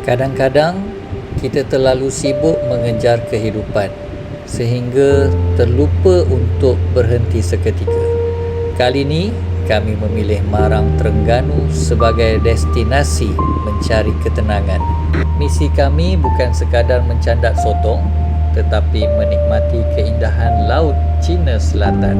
Kadang-kadang kita terlalu sibuk mengejar kehidupan sehingga terlupa untuk berhenti seketika. Kali ini kami memilih Marang Terengganu sebagai destinasi mencari ketenangan. Misi kami bukan sekadar mencandat sotong, tetapi menikmati keindahan Laut Cina Selatan.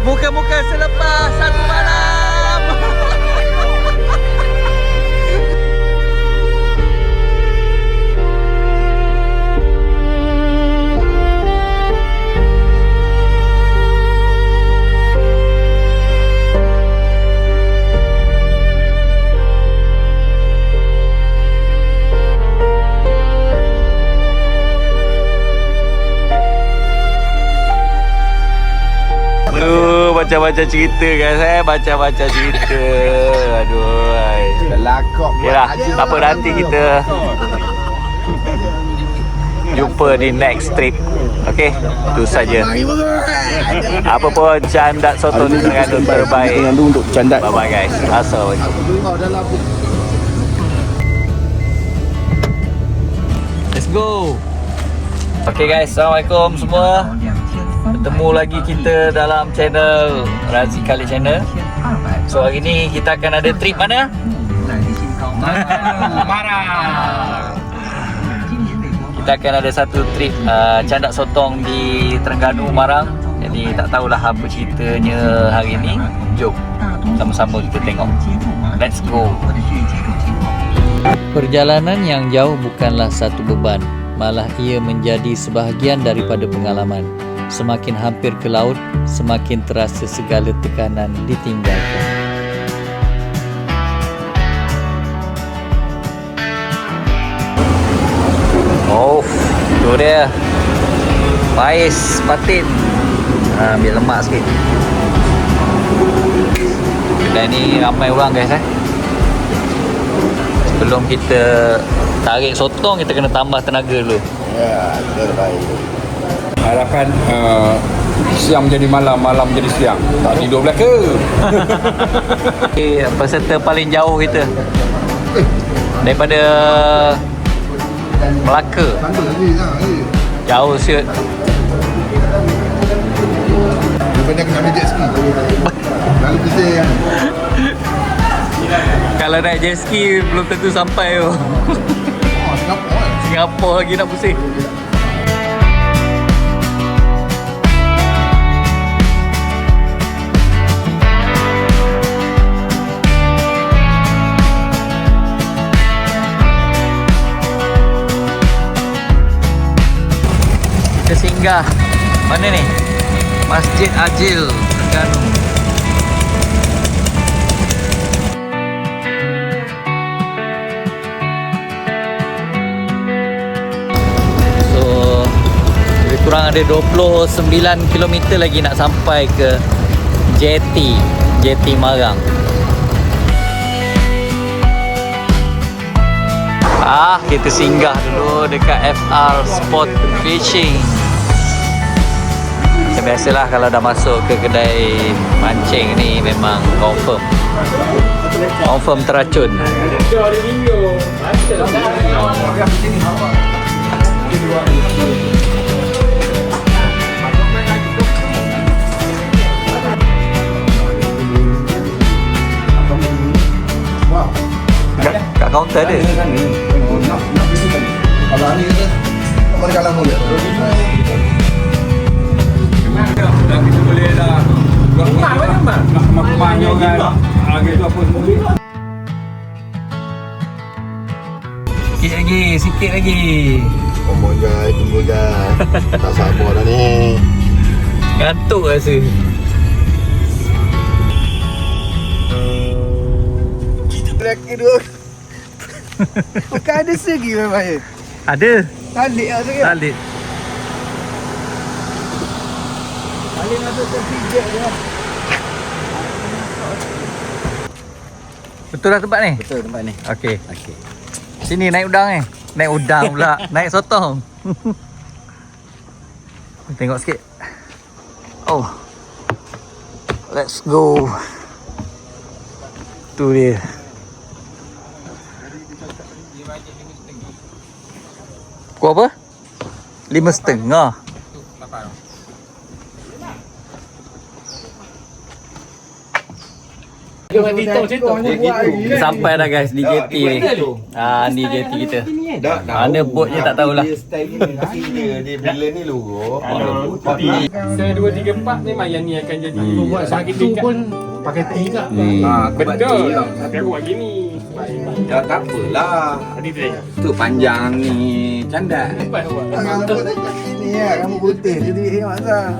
Muka-muka selepas satu malam. Baca-baca cerita kan saya, baca-baca cerita. Aduh. Lakok Yalah, apa nanti kita jumpa di next trip. Okey, itu saja. Apa pun candat soto di Terengganu terbaik. untuk candat. Bye bye guys. Assalamualaikum. Let's go. Okey guys, Assalamualaikum semua. Bertemu lagi kita dalam channel Razi Khalid Channel. So hari ni kita akan ada trip mana? Marang. Kita akan ada satu trip candak sotong di Terengganu, Marang. Jadi tak tahulah apa ceritanya hari ni. Jom sama-sama kita tengok. Let's go. Perjalanan yang jauh bukanlah satu beban, malah ia menjadi sebahagian daripada pengalaman. Semakin hampir ke laut, semakin terasa segala tekanan ditinggalkan. Oh, tu dia. Pais patin. Biar lemak sikit. Kedai ni ramai orang guys Sebelum kita tarik sotong, kita kena tambah tenaga dulu. Ya, terbaik. Harapan siang menjadi malam, malam menjadi siang. Tak tidur belaka. Okay, peserta paling jauh kita daripada Melaka. Jauh siut. Banyak nak ambil jet ski. Lalu pusing. Kalau naik jet ski belum tentu sampai tu. Singapura lagi nak pusing. Kita singgah mana ni? Masjid Ajil Terengganu. So kurang ada 29 km lagi nak sampai ke JT Marang. Kita singgah dulu dekat FR Sport Fishing. Macam biasalah kalau dah masuk ke kedai mancing ni memang confirm teracun. Kat kaunter ada. Abang ni kata, apa dia kalah mulut? Dah kita boleh dah buat makmanya kan. Gitu apa semua. Sikit lagi. Oh guys, tunggu guys. Tak sabar dah ni. Ngantuk rasa. Lelaki dua. Bukan ada segi memang ya. Ada. Talik lah segi. Talit. Talik masuk ke pijak dia. Betul lah tempat ni? Betul tempat ni. Okey. Sini naik udang ni. Naik udang pula. Naik sotong. Tengok sikit. Oh. Let's go. Tu dia. Pukul apa? 5.30. Sampai dah guys di JT ni. Ni JT kita. Mana botnya tak tahulah. Dia bila ni logo. 1, 2, 3, 4 memang yang ni akan jadi. Buat Satu pun pakai tiga. Betul. Tapi aku buat gini. Ya tak apalah. Tu panjang ni candak. Ni lah, kamu putih. Jadi tengok asal.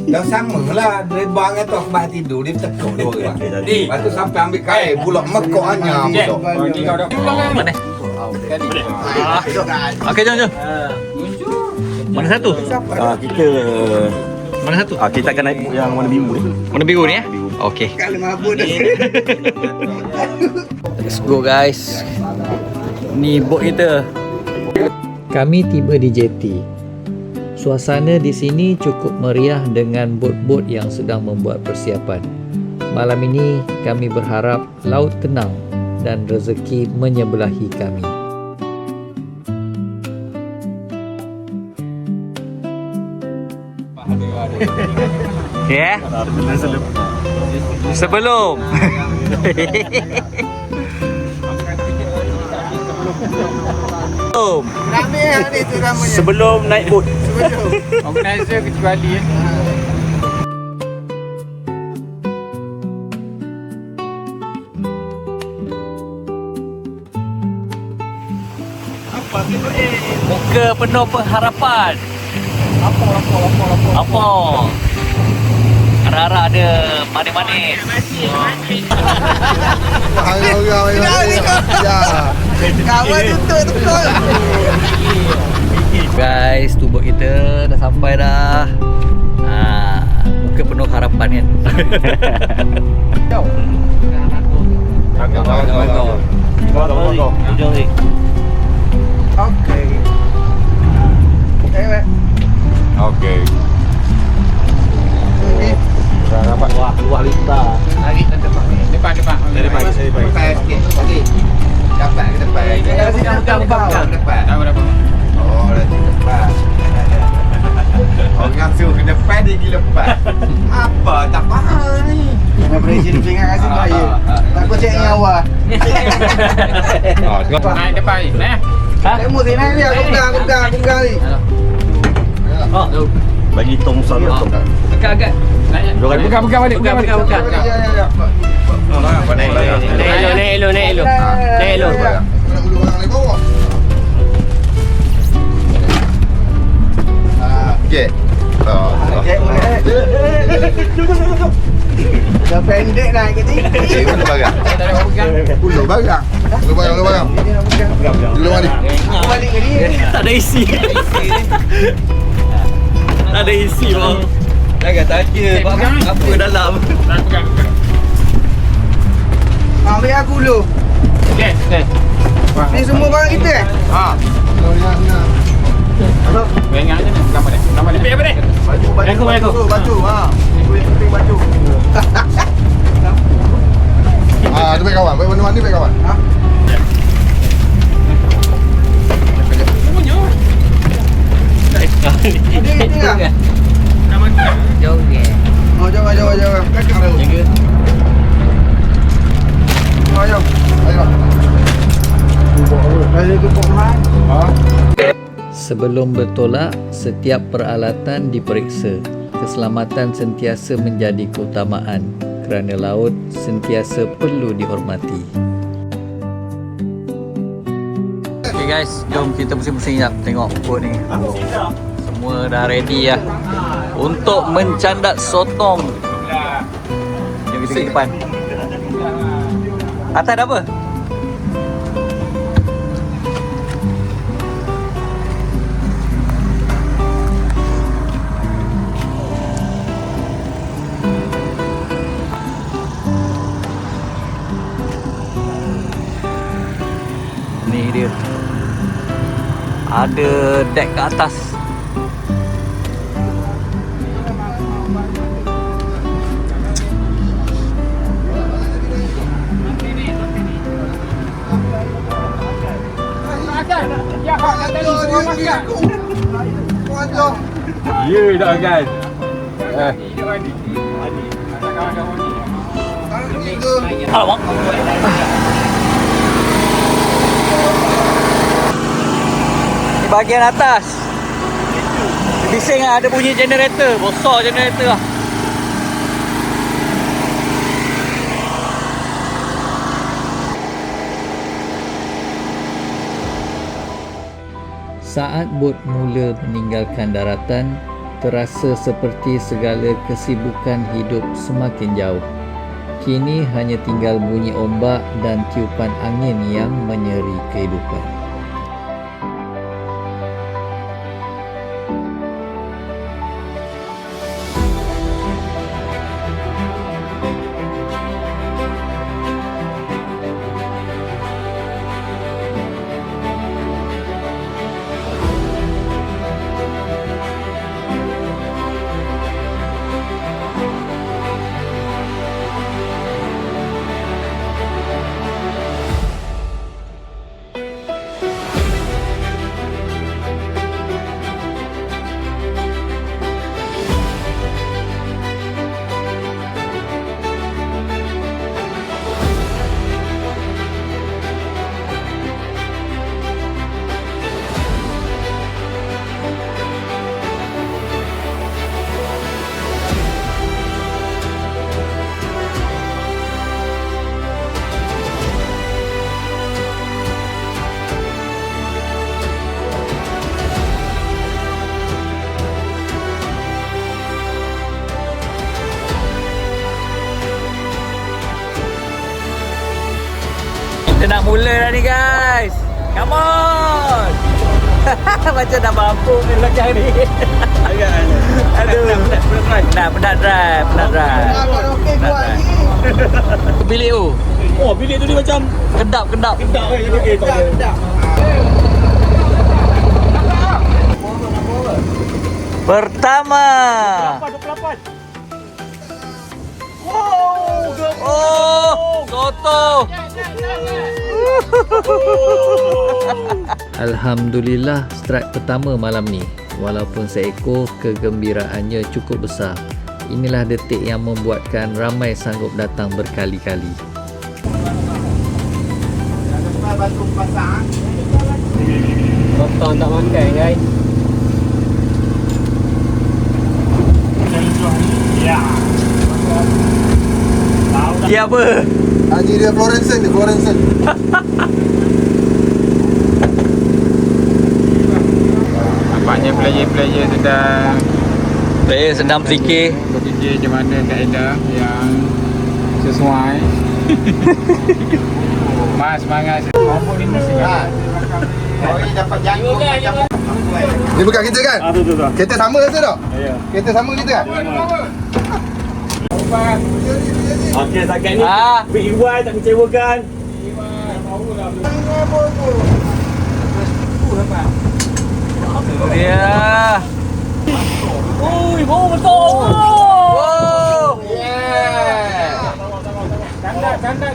Dah sama lah. Drebang atau sebab tidur dia tekuk dua orang. Lepas tu sampai ambil kain pulak mekok hanya. Mana? Okey, jom. Mana satu? Kita Mana satu? kita akan naik yang warna biru ni. Warna biru ni Okey. Kalau mabuk dah. Let's go guys. Ni bot kita. Kami tiba di JT. Suasana di sini cukup meriah dengan bot-bot yang sedang membuat persiapan. Malam ini kami berharap laut tenang dan rezeki menyebelahi kami. Ya. Sebelum. Ramai lah ni tu ramanya. Sebelum naik bot. Organizer kecuali Muka penuh pengharapan. Apa? Harap-harap ada manis-manis. Orang-orang ya. Kawan tutup betul. Guys, tu bot kita dah sampai dah. Muka penuh harapan kan. Okey. Okey. Luar lita. Depan. Dari pagi. Depan sikit. Okey. Dapat ke depan? Depan. Oh, dah di depan. Orang suruh ke depan dia pergi lepas. Apa? Tak faham ni. Nak presiden tinggal kasih bayar. Tak kau cek yang awal. Naik depan ni. Kamu sini naik ni, aku pegang ni. Bagi tong selalu tong. Agak-agak. Buka balik. Apa naik lah. Naik elok. Okey. Oh. Dah pendek naik ke tinggi. Ulu barang. Ulu barang. Ulu barang. Ulu mari. Balik ke dia. Tak ada isi. Tak ada isi bang. Jangan tanya apa dalam. Ambil aku dulu. Okey. Ni semua barang kita eh? Ha. Ingat aja ni. Nama dia. Apa ni? Baju. Ha. Kulit penting baju. Ah, tu baik kawan. Baik mana-mana baik kawan. Ha? Dia itu lah. Jauh ke? Oh, jauh. Kakak tu. Jaga. Oh, jauh. Ayo. Balik ke Pokemon. Ha. Sebelum bertolak, setiap peralatan diperiksa. Keselamatan sentiasa menjadi keutamaan kerana laut sentiasa perlu dihormati. Okay guys, jom kita pusing-pusing sekejap tengok bot ni. Semua dah ready lah untuk mencandat sotong. Jom kita ke depan. Atas ada apa? Ni dia. Ada deck kat atas. Ya dah kan. Alamak. Ni bahagian atas. Bising lah, ada bunyi generator. Besar generator lah. Saat bot mula meninggalkan daratan, terasa seperti segala kesibukan hidup semakin jauh. Kini hanya tinggal bunyi ombak dan tiupan angin yang menyeri kehidupan. Kita nak mula dah ni guys. Come on. Macam dah mampu ni belakang ni. Aduh. Penat drive. Okey kuat lagi. Bilik tu. Oh, bilik tu dia macam Kedap. tak Dah. Pertama. 28. Oh, soto. Alhamdulillah, strike pertama malam ni. Walaupun seekor, kegembiraannya cukup besar. Inilah detik yang membuatkan ramai sanggup datang berkali-kali. Batu pasang. Tonton tak makan guys. Dia apa? Haji dia Florensen. Nampaknya player-player sedang Saya senam fikir. berfikir macam mana kaedah yang sesuai. Mas semangat. Kompon ini sehat. dapat jangkung. Ni bukan kita kan? tu. Kereta sama rasa tak? Ya. Kereta sama kita kan? Okey, setakat ni Ah. Big EY tak kecewakan. Itu dia. Ui, betul. Oh. Canda.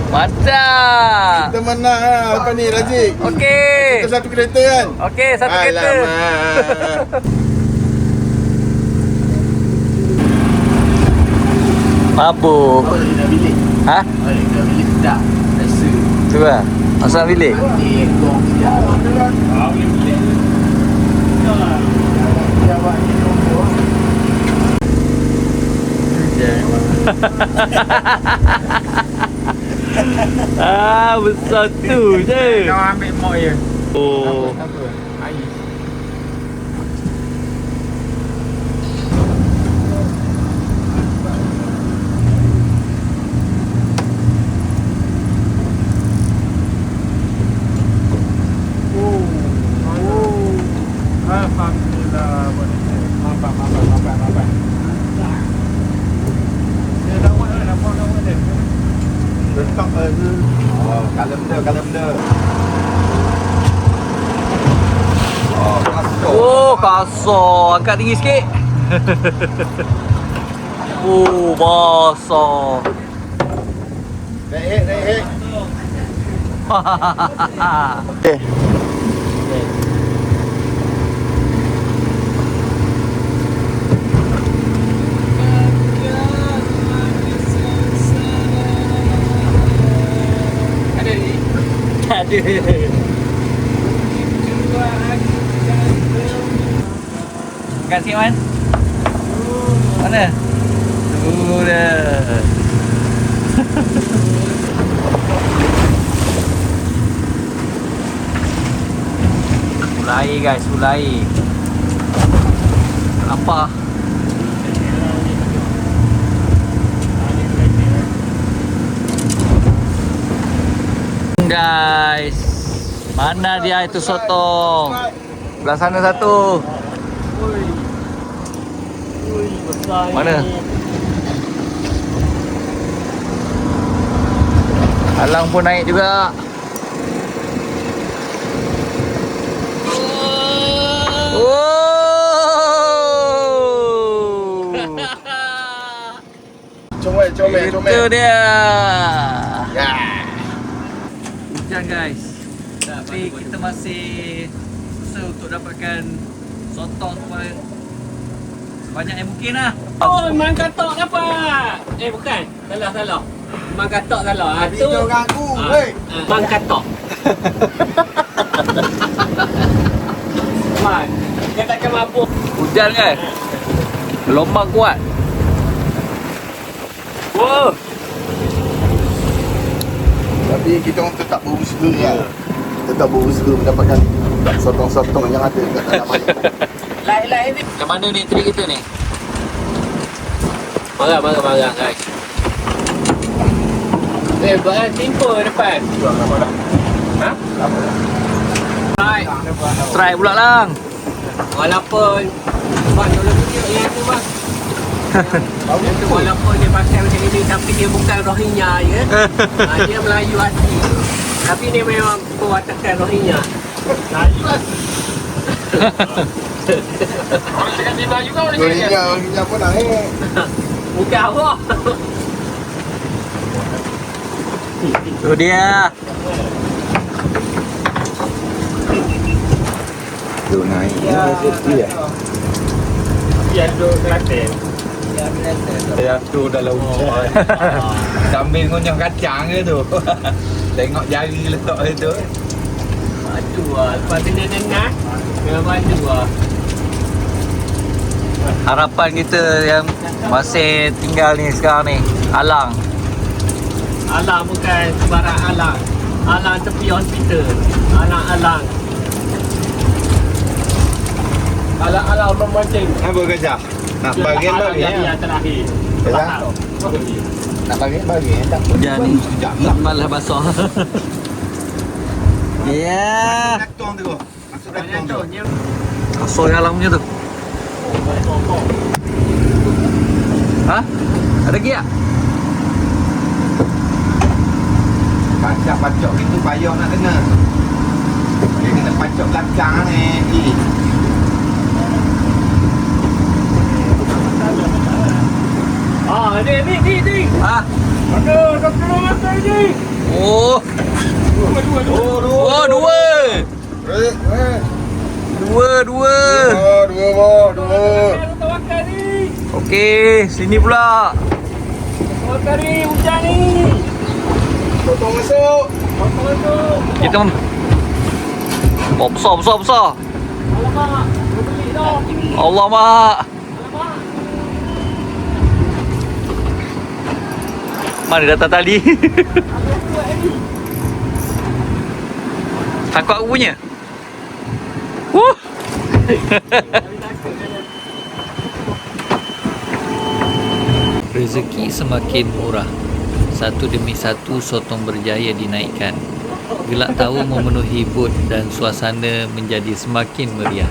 Mantap. Kita menang lah apa ni Razik. Okey. Kita satu kereta kan? Okey, satu kereta. Alamak. Mabuk. Ha? Tu lah. Asal bilik? Besar tu je. Kau ambil mok je. Oh. Air. Alhamdulillah. Mampat. Dia dah buat dia. Letak oh, kalem dia. Oh, kasut. Oh, kasar. Angkat tinggi sikit. Oh, basah. Naik. Ada. Angkat sikit, Man. Mana? Tu dah. Ulai guys, ulai. Nampak? Guys, mana dia itu sotong? Belah sana satu. Mana? Alang pun naik juga. Comel. Itu dia. Ya. Hujan guys. Tapi kita masih usaha untuk dapatkan sotong sebanyak yang mungkin lah. Oh, memang katok dapat. Bukan. Salah. Memang katok salah. Tu Orang aku, weh. memang katok. Man, dia takkan mabuk. Hujan guys. Gelombang kuat. Wow. Tapi kita orang tetap berusaha ya. Tetap berusaha mendapatkan sotong-sotong yang ada kat dalam air. Lain-lain ni. Macam mana ni trik kita ni? Marah guys. Buat simple depan. Ha? Baik. Try pula lang. Walaupun Bang, tolong tunjuk yang tu bang. Walaupun dia pakai macam ini tapi dia bukan Rohingya ya. Dia Melayu asli. Tapi dia memang perwatakan Rohingya. Melayu asli. Orang cakap dia Melayu kan orang cakap. Rohingya pun naik. Bukan awak. Tu dia. Tu naik. Yang tu Kelantan. Yang tu dalam hujan. Sambil ngunyah kacang ke tu. Tengok jari letak itu. Madu lah. Lepas tenang-tenang. Memang madu lah. Harapan kita yang masih tinggal ni sekarang ni, Alang. Alang bukan sebarang alang. Alang tepi hospital. Alang-alang. Ala-ala memancing. Apa kerja? Nak bagian bagi ya. Yang terakhir. Kerja? Nak bagi tak. Hujan ni malah basah. Ya. Nak tuang tu. Masuk dah tuang tu. Kasar yang alamnya tu. Ha? Ada lagi tak? Pacak-pacak gitu payah nak kena. Dia kena pacak belakang ni. Ah, ni. Ha? Ada keluar masa ni. Oh. Oh, dua. Dua. Dua. Tawakal ni. Okey, sini pula. Tawakal ni hujan ni. Potong masuk. Kita oh, besar. Alamak, beli dah. Allah mak. Mana datang tali? Takut aku punya. Rezeki semakin murah. Satu demi satu sotong berjaya dinaikkan. Gelak tahu memenuhi booth dan suasana menjadi semakin meriah.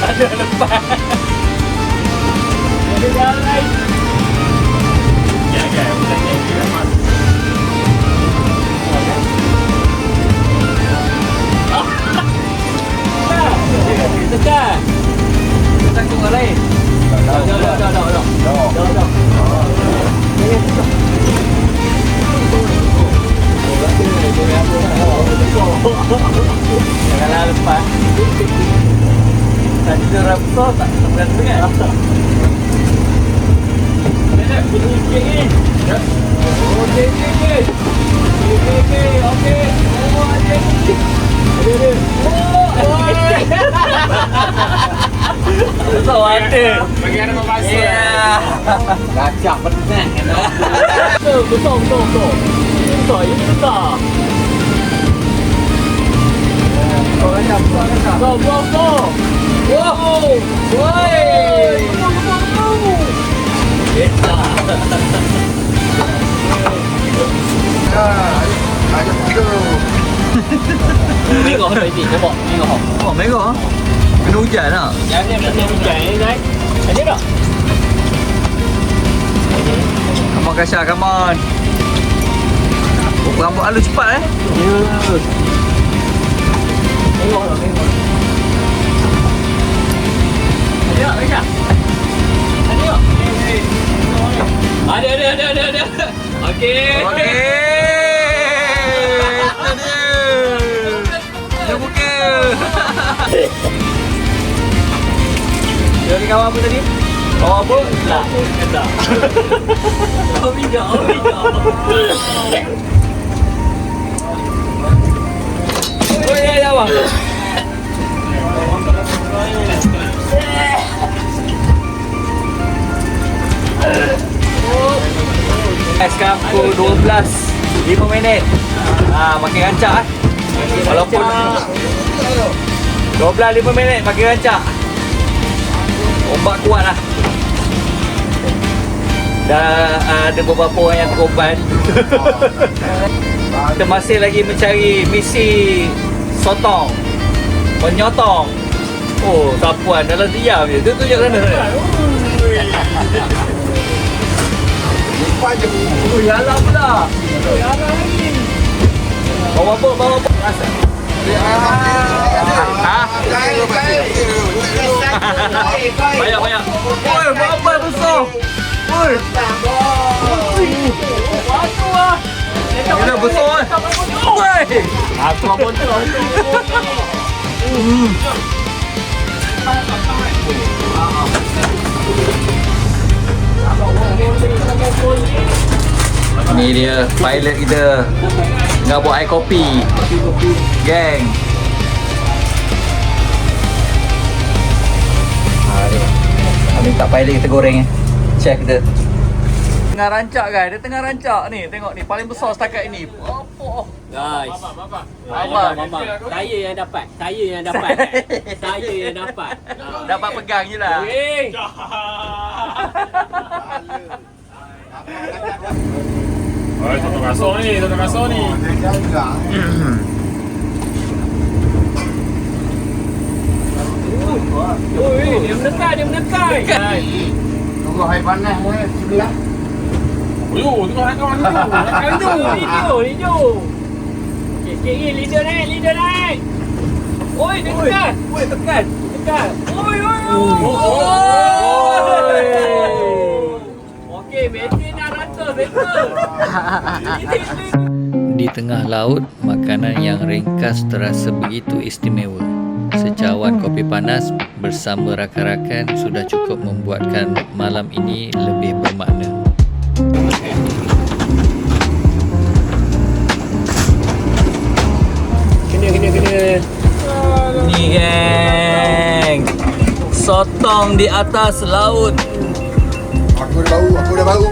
Ada lepas. Ada jalan lain. Ya, bukan ni lepas. Tekan. Tekan tunggu lain. Dah. Janganlah lepas. Tadi dia besar tak berapa kan? Ada ini sikit ni. Ya. Okey. Oh, ada. So ada. Bagi ada membasuh. Ya. Gacak benar. Betul. Besar. Besar. Wow. Woi. Ayam tu. Minggu hari ni kau bawa minggu. Oh, merah. Kena hujan lah. Jangan hujan ni guys. Ada tak? Come on Kasha, come on. Oh, rambut halus cepat Ya. Tengok. Ada tak Kasha? Ada tak? Ada. Okey. Itu dia. Dia buka. Dia ni kawan apa tadi? Kawan apa? Tak. Oh, bijak. Oh, ya, bang. Sekarang pukul 12 5 minit. Makin rancak Walaupun 12 5 minit makin rancak. Ombak kuat lah. Dah ada beberapa orang yang terkorban. Kita masih lagi mencari misi sotong, penyotong. Oh, sapuan dalam diam je. Tu tunjuk sana. Lupa je. Oh, yalah pula. Yalah lagi. Bawa apa? Rasa. Banyak. Oi, berapa besar? Oi. Batu ah. Ini besar. Oi. Aku pun tu. Ni dia pilot kita tengah buat air kopi. Geng. Minta pilot kita goreng Chef kita. Tengah rancak guys, dia tengah rancak ni. Tengok ni, paling besar setakat ini. Apa? Guys. Abang. Saya yang dapat. Saya yang dapat. Dapat pegang je lah. Eh. Satu kasar ni. Oi, dia mendekat. Tunggu hai panas mu sebelah. Tengok kawan Hijau. Sikit ni, leader naik. Oi, dia tekan. Tekan. Oi. Okey, mesin dah rata, betul. Di tengah laut, makanan yang ringkas terasa begitu istimewa. Secawan kopi panas bersama rakan-rakan sudah cukup membuatkan malam ini lebih bermakna. Kena. Ni geng. Sotong di atas laut. Aku dah bau.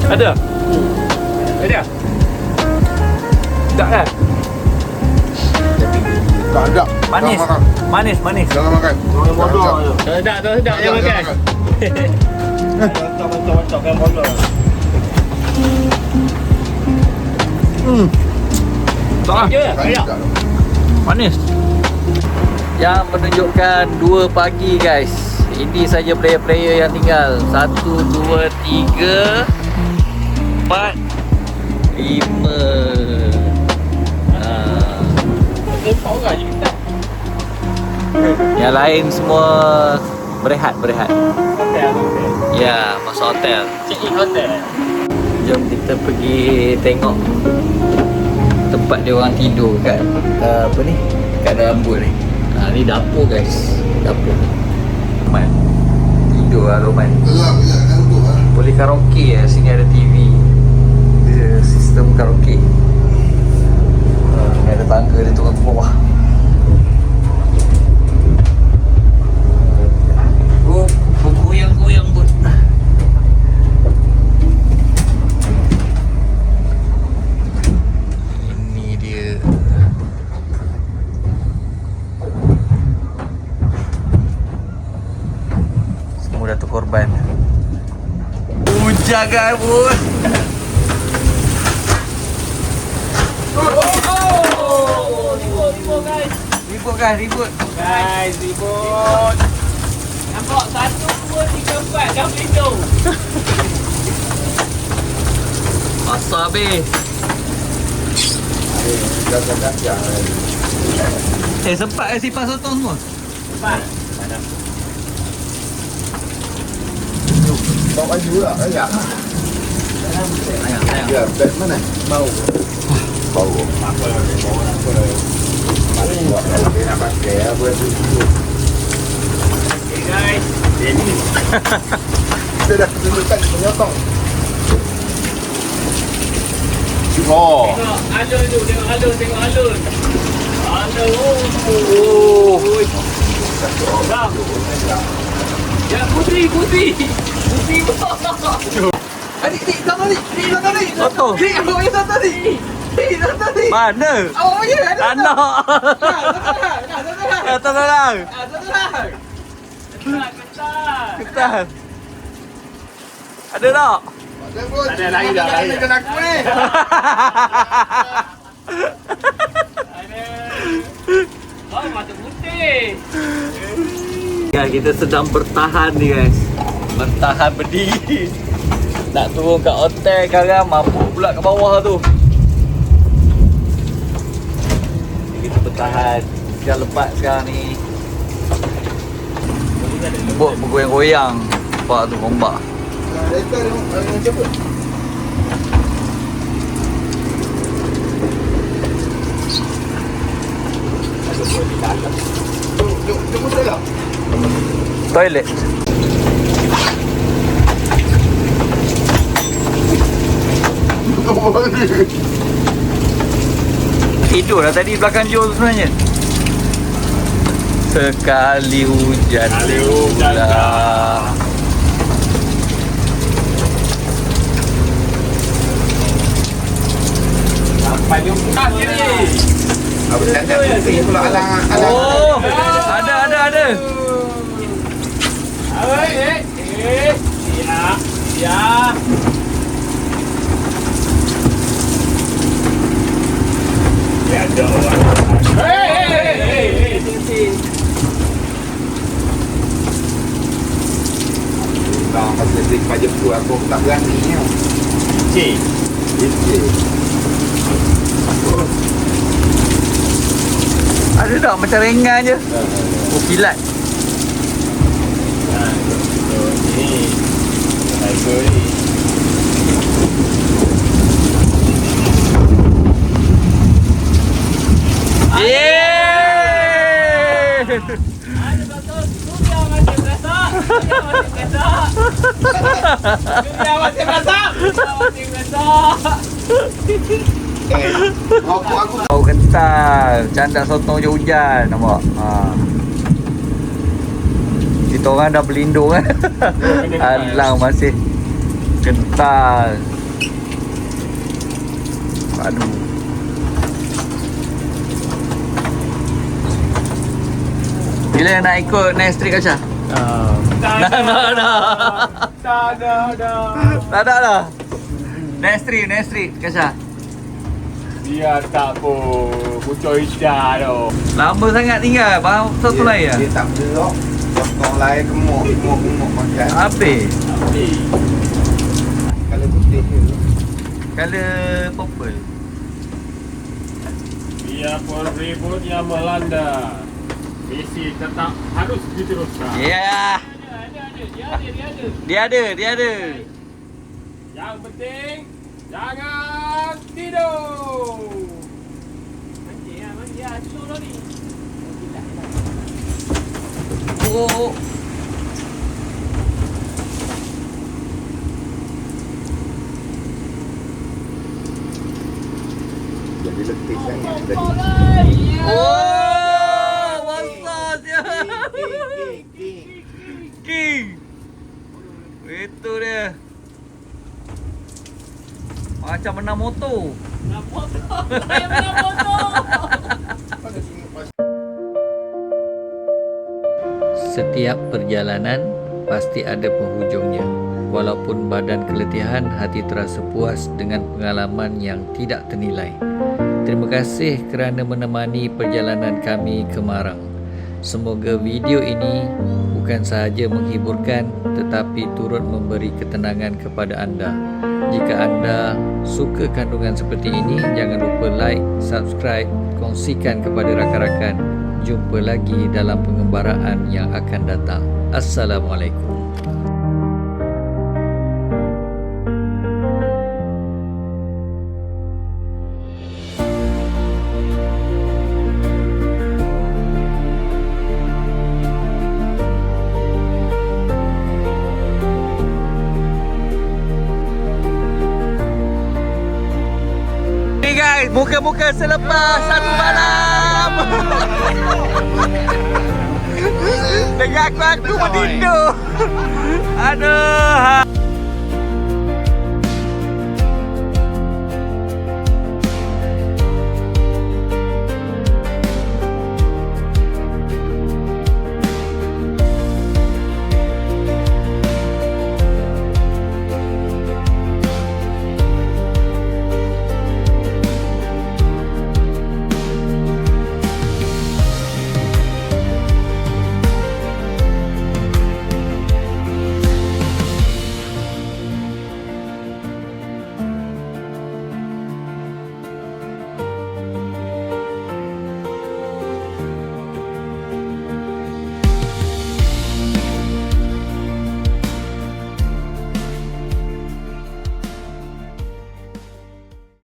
Ada? Tak kan? Tak ada. Manis. Jangan makan. Manis. Jangan makan. Sedap dia makan. Tak Je. Manis. Yang menunjukkan 2 pagi guys. Ini saja player-player yang tinggal. 1, 2, 3, 4, 5. Yang lain semua berehat. Ya, masuk hotel. Check-in hotel. Jom kita pergi tengok tempat dia orang tidur kat apa ni? Kat dalam bot ni. Ni dapur guys. Dapur. Roman. Tidur lah Roman. Gelap. Boleh karaoke lah. Sini ada TV. Dia sistem karaoke. Ni ada tangga dia turun ke bawah. Bergoyang-goyang pun. Ini dia. Semua dah terkorban. Jangan pun. Ribut. Guys, ribut. Nampak 1, 2, 3, 4 dah pelindung. Masa habis. Sempat ke simpan sotong semua? Cepat. Bawa baju lah. Ayah. Ya, beg mana? Bau. Dia nak pakai apa tu? Okay guys. Kita dah tunjukkan penyotong. Oh. Tengok alun. Dah. Ya putri. Adik, sama ni. Sotong. Awak yang satu ni. Mana? Awak ya, ada. Anak. Tolong. Ketan. Ada tak? Ada lagi dah. Kena aku ni. Oh, mata putih. Guys, kita sedang bertahan ni guys. Bertahan berdiri. Nak turun kat hotel sekarang, mampu pula ke bawah tu. Kita bertahan. Dah lepas sekarang ni. Bot bergoyang-goyang. Nampak tu ombak. Lepas ni siapa? Jom lah. Toilet. Tidur lah tadi belakang Joe tu sebenarnya. Sekali hujan pula. Sampai jumpa sini. Apa tak putih pula alang. Oh, ada. Ya. Ya ada orang. Bang pasal trip pajak tu aku tak berani ni. Cik. Ada tak macam ringan je. Oh, kilat. Ni. Harga ni. Yeay! Ada betul. Suria masih berasa. Rokok aku Bau kental, candak sotong hujan-hujan nampak. Kita orang dah berlindung kan. Alang masih kental. Aduh. Bila nak ikut next trip Kasha? Dah. Tak ada lah. Next trip Kasha. Dia tak pun Kucur hijau tu. Lama sangat tinggal, baru satu lain lah. Dia tak belok. Potong lain gemuk makan. Habis. Kalau putih je. Color purple. Biarpun ribut yang melanda, misi tetap harus diteruskan. Ya. Dia ada. Yang penting jangan tidur. Oh. Jadi letih sangat tadi. Oh, besar dia. King. Itu dia. Macam menang motor. Setiap perjalanan pasti ada penghujungnya. Walaupun badan keletihan, hati terasa puas dengan pengalaman yang tidak ternilai. Terima kasih kerana menemani perjalanan kami ke Marang. Semoga video ini bukan sahaja menghiburkan tetapi turut memberi ketenangan kepada anda. Jika anda suka kandungan seperti ini, jangan lupa like, subscribe, kongsikan kepada rakan-rakan. Jumpa lagi dalam pengembaraan yang akan datang. Assalamualaikum. Guys, muka-muka selepas satu malam. Dengan aku bertidur. Aduh.